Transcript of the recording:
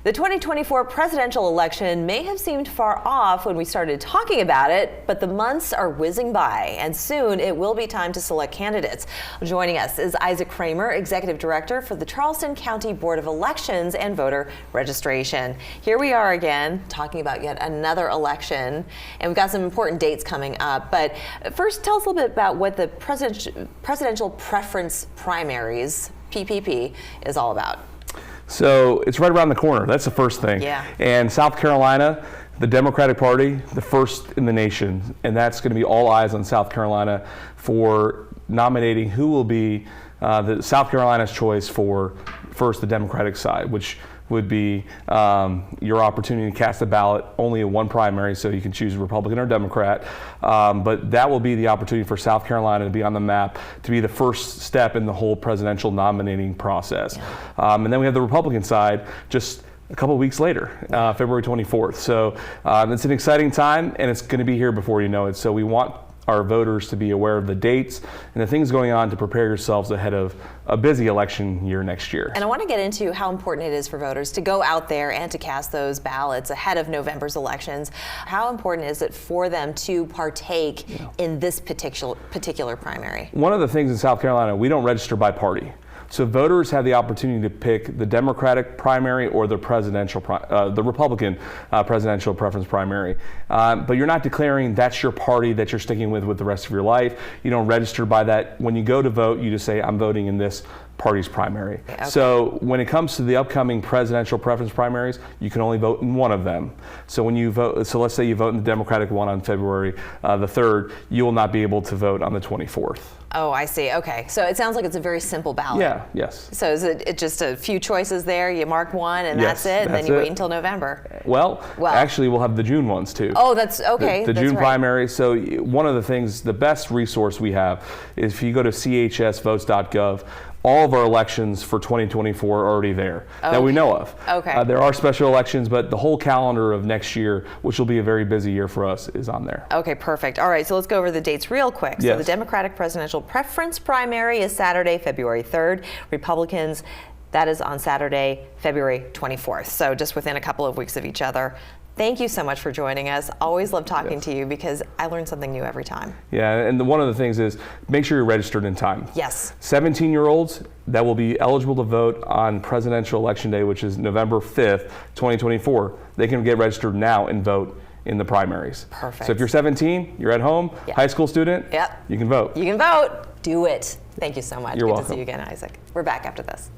The 2024 presidential election may have seemed far off when we started talking about it, but the months are whizzing by, and soon it will be time to select candidates. Joining us is Isaac Kramer, Executive Director for the Charleston County Board of Elections and Voter Registration. Here we are again, talking about yet another election, and we've got some important dates coming up. But first, tell us a little bit about what the Presidential Preference Primaries, PPP, is all about. So it's right around the corner. That's the first thing. Yeah. And South Carolina, the Democratic Party, the first in the nation, and that's going to be all eyes on South Carolina for nominating who will be the South Carolina's choice for first the Democratic side, which would be your opportunity to cast a ballot only in one primary, so you can choose Republican or Democrat. But that will be the opportunity for South Carolina to be on the map, to be the first step in the whole presidential nominating process. Yeah. And then we have the Republican side just a couple of weeks later, February 24th. So it's an exciting time, and it's going to be here before you know it. So we want our voters to be aware of the dates and the things going on to prepare yourselves ahead of a busy election year next year. And I want to get into how important it is for voters to go out there and to cast those ballots ahead of November's elections. How important is it for them to partake in this particular primary? One of the things in South Carolina, we don't register by party. So voters have the opportunity to pick the Democratic primary or the Republican presidential preference primary. But you're not declaring that's your party that you're sticking with the rest of your life. You don't register by that. When you go to vote, you just say, I'm voting in this party's primary. Okay. So when it comes to the upcoming presidential preference primaries, you can only vote in one of them. So when you vote, so let's say you vote in the Democratic one on February the 3rd, you will not be able to vote on the 24th. Oh, I see. Okay. So it sounds like it's a very simple ballot. Yeah, yes. So is it just a few choices there? You mark one and yes, that's it, and then you wait until November? Well, actually, we'll have the June ones too. Oh, that's okay. The June primary. So one of the things, the best resource we have is if you go to chsvotes.gov, all of our elections for 2024 are already there that we know of. Okay. There are special elections, but the whole calendar of next year, which will be a very busy year for us, is on there. Okay, perfect. All right, so let's go over the dates real quick. Yes. So the Democratic Presidential Preference Primary is Saturday, February 3rd. Republicans, that is on Saturday, February 24th. So just within a couple of weeks of each other. Thank you so much for joining us. Always love talking to you because I learn something new every time. Yeah, and one of the things is make sure you're registered in time. Yes. 17-year-olds that will be eligible to vote on presidential election day, which is November 5th, 2024, they can get registered now and vote in the primaries. Perfect. So if you're 17, you're at home, high school student, you can vote. You can vote. Do it. Thank you so much. You're welcome. Good to see you again, Isaac. We're back after this.